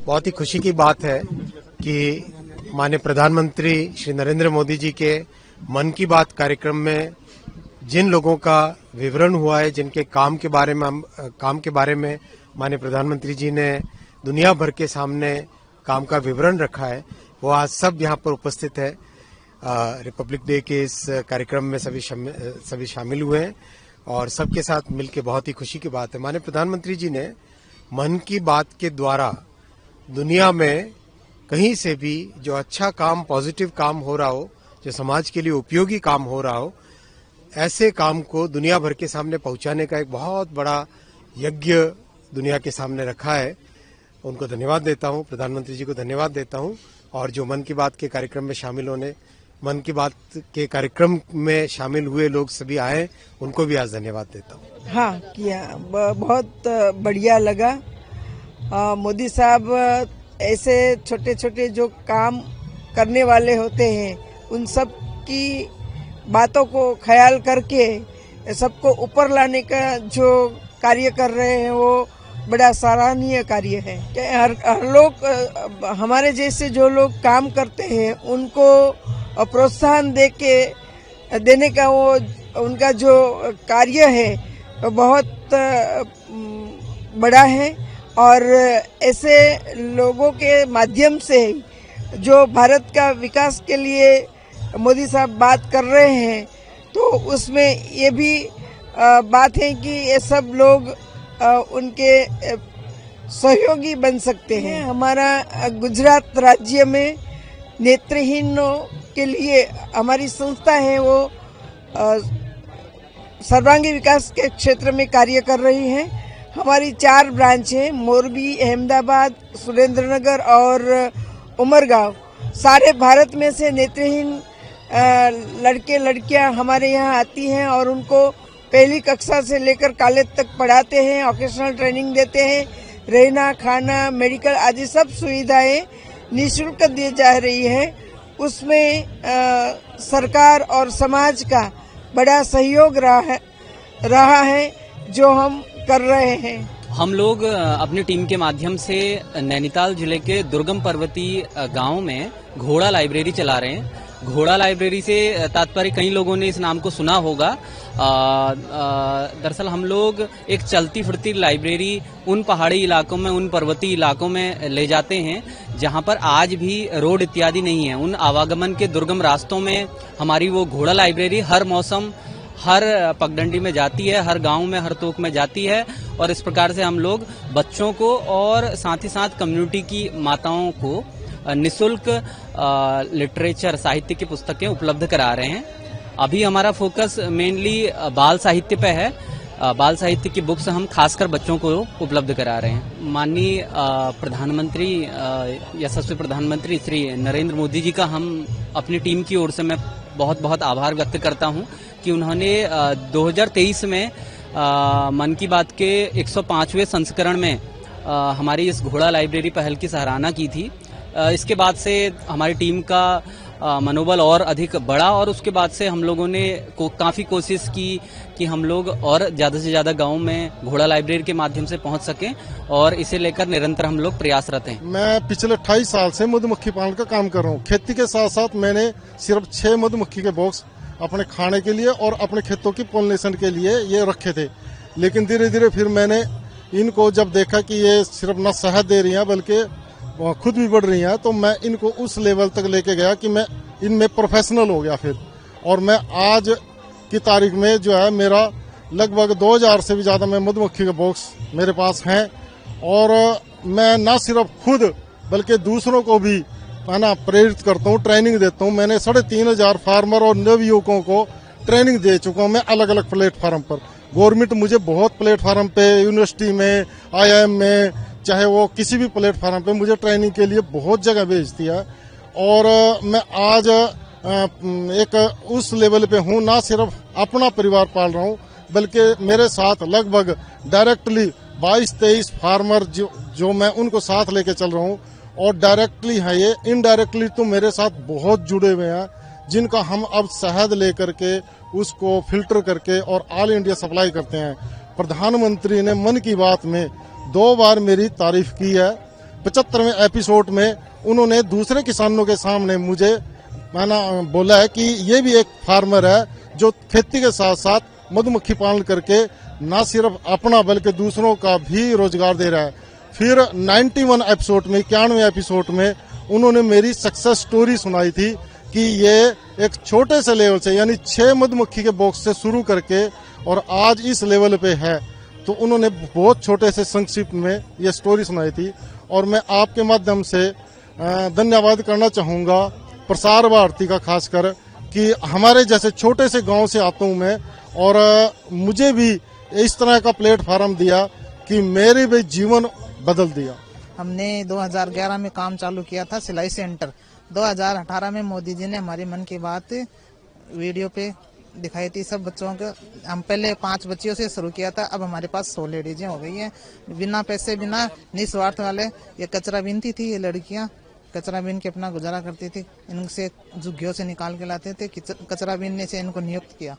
बहुत ही खुशी की बात है कि माननीय प्रधानमंत्री श्री नरेंद्र मोदी जी के मन की बात कार्यक्रम में जिन लोगों का विवरण हुआ है, जिनके काम के बारे में माननीय प्रधानमंत्री जी ने दुनिया भर के सामने काम का विवरण रखा है, वो आज सब यहाँ पर उपस्थित है। रिपब्लिक डे के इस कार्यक्रम में सभी शामिल हुए हैं और सबके साथ मिलकर बहुत ही खुशी की बात है। माननीय प्रधानमंत्री जी ने मन की बात के द्वारा दुनिया में कहीं से भी जो अच्छा काम, पॉजिटिव काम हो रहा हो, जो समाज के लिए उपयोगी काम हो रहा हो, ऐसे काम को दुनिया भर के सामने पहुंचाने का एक बहुत बड़ा यज्ञ दुनिया के सामने रखा है। उनको धन्यवाद देता हूं, प्रधानमंत्री जी को धन्यवाद देता हूं और जो मन की बात के कार्यक्रम में मन की बात के कार्यक्रम में शामिल हुए लोग सभी आए, उनको भी आज धन्यवाद देता हूं। हाँ किया, बहुत बढ़िया लगा। मोदी साहब ऐसे छोटे छोटे जो काम करने वाले होते हैं, उन सब की बातों को ख्याल करके सबको ऊपर लाने का जो कार्य कर रहे हैं, वो बड़ा सराहनीय कार्य है। हर लोग, हमारे जैसे जो लोग काम करते हैं, उनको प्रोत्साहन देने का वो उनका जो कार्य है बहुत बड़ा है और ऐसे लोगों के माध्यम से जो भारत का विकास के लिए मोदी साहब बात कर रहे हैं, तो उसमें ये भी बात है कि ये सब लोग उनके सहयोगी बन सकते हैं। हमारा गुजरात राज्य में नेत्रहीनों के लिए हमारी संस्था है, वो सर्वांगी विकास के क्षेत्र में कार्य कर रही है। हमारी 4 ब्रांच है, मोरबी, अहमदाबाद, सुरेंद्रनगर और उमरगांव। सारे भारत में से नेत्रहीन लड़के लड़कियां हमारे यहाँ आती हैं और उनको पहली कक्षा से लेकर कॉलेज तक पढ़ाते हैं, वोकेशनल ट्रेनिंग देते हैं। रहना, खाना, मेडिकल आदि सब सुविधाएं निःशुल्क दी जा रही है। उसमें सरकार और समाज का बड़ा सहयोग रहा है जो हम कर रहे हैं। हम लोग अपनी टीम के माध्यम से नैनीताल जिले के दुर्गम पर्वतीय गांव में घोड़ा लाइब्रेरी चला रहे हैं। घोड़ा लाइब्रेरी से तात्पर्य कई लोगों ने इस नाम को सुना होगा। दरअसल हम लोग एक चलती फिरती लाइब्रेरी उन पहाड़ी इलाकों में, उन पर्वतीय इलाकों में ले जाते हैं जहां पर आज भी रोड इत्यादि नहीं है। उन आवागमन के दुर्गम रास्तों में हमारी वो घोड़ा लाइब्रेरी हर मौसम, हर पगडंडी में जाती है, हर गांव में, हर तोक में जाती है और इस प्रकार से हम लोग बच्चों को और साथ ही साथ कम्युनिटी की माताओं को निःशुल्क लिटरेचर, साहित्य की पुस्तकें उपलब्ध करा रहे हैं। अभी हमारा फोकस मेनली बाल साहित्य पे है। बाल साहित्य की बुक्स हम खासकर बच्चों को उपलब्ध करा रहे हैं। माननीय प्रधानमंत्री, यशस्वी प्रधानमंत्री श्री नरेंद्र मोदी जी का हम अपनी टीम की ओर से मैं बहुत बहुत आभार व्यक्त करता हूं कि उन्होंने 2023 में मन की बात के 105वें संस्करण में हमारी इस घोड़ा लाइब्रेरी पहल की सराहना की थी। इसके बाद से हमारी टीम का मनोबल और अधिक बढ़ा और उसके बाद से हम लोगों ने काफी कोशिश की कि हम लोग और ज्यादा से ज्यादा गांव में घोड़ा लाइब्रेरी के माध्यम से पहुंच सकें और इसे लेकर निरंतर हम लोग प्रयासरत हैं। मैं पिछले 28 साल से मधुमक्खी पालन का काम कर रहा हूँ। खेती के साथ साथ मैंने सिर्फ 6 मधुमक्खी के बॉक्स अपने खाने के लिए और अपने खेतों की पोलिनेशन के लिए ये रखे थे, लेकिन धीरे धीरे फिर मैंने इनको जब देखा कि ये सिर्फ न शहद दे रही हैं बल्कि खुद भी बढ़ रही हैं, तो मैं इनको उस लेवल तक लेके गया कि मैं इनमें प्रोफेशनल हो गया फिर। और मैं आज की तारीख में जो है मेरा लगभग 2000 से भी ज़्यादा में मधुमक्खी के बॉक्स मेरे पास हैं और मैं न सिर्फ खुद बल्कि दूसरों को भी प्रेरित करता हूँ, ट्रेनिंग देता हूँ। मैंने 3500 फार्मर और नवयुवकों को ट्रेनिंग दे चुका हूँ मैं अलग अलग प्लेटफार्म पर। गवर्नमेंट मुझे बहुत प्लेटफार्म पे, यूनिवर्सिटी में, IIM में, चाहे वो किसी भी प्लेटफार्म पे मुझे ट्रेनिंग के लिए बहुत जगह भेजती है और मैं आज एक उस लेवल पे हूँ, ना सिर्फ अपना परिवार पाल रहा हूँ बल्कि मेरे साथ लगभग डायरेक्टली 22-23 फार्मर जो मैं उनको साथ लेके चल रहा हूँ और डायरेक्टली है ये, इनडायरेक्टली तो मेरे साथ बहुत जुड़े हुए हैं जिनका हम अब शहद लेकर के उसको फिल्टर करके और ऑल इंडिया सप्लाई करते हैं। प्रधानमंत्री ने मन की बात में 2 बार मेरी तारीफ की है। 75वें एपिसोड में उन्होंने दूसरे किसानों के सामने मुझे मैंने बोला है कि ये भी एक फार्मर है जो खेती के साथ साथ मधुमक्खी पालन करके न सिर्फ अपना बल्कि दूसरों का भी रोजगार दे रहा है। फिर 91 एपिसोड में 91वें एपिसोड में उन्होंने मेरी सक्सेस स्टोरी सुनाई थी कि ये एक छोटे से लेवल से यानी 6 मधुमक्खी के बॉक्स से शुरू करके और आज इस लेवल पे है। तो उन्होंने बहुत छोटे से संक्षिप्त में ये स्टोरी सुनाई थी और मैं आपके माध्यम से धन्यवाद करना चाहूँगा प्रसार भारती का, खासकर कि हमारे जैसे छोटे से गांव से आता हूँ मैं और मुझे भी इस तरह का प्लेटफार्म दिया कि मेरे भी जीवन बदल दिया। हमने 2011 में काम चालू किया था सिलाई सेंटर। 2018 में मोदी जी ने हमारी मन की बात वीडियो पे दिखाई थी सब बच्चों को। हम पहले 5 बच्चियों से शुरू किया था, अब हमारे पास 100 लेडीजें हो गई हैं। बिना पैसे बिना निस्वार्थ वाले ये कचरा बीनती थी, ये लड़कियां कचरा बीन के अपना गुजारा करती थी। इनसे झुग्गियों से निकाल के लाते थे, कचरा बीनने से इनको नियुक्त किया।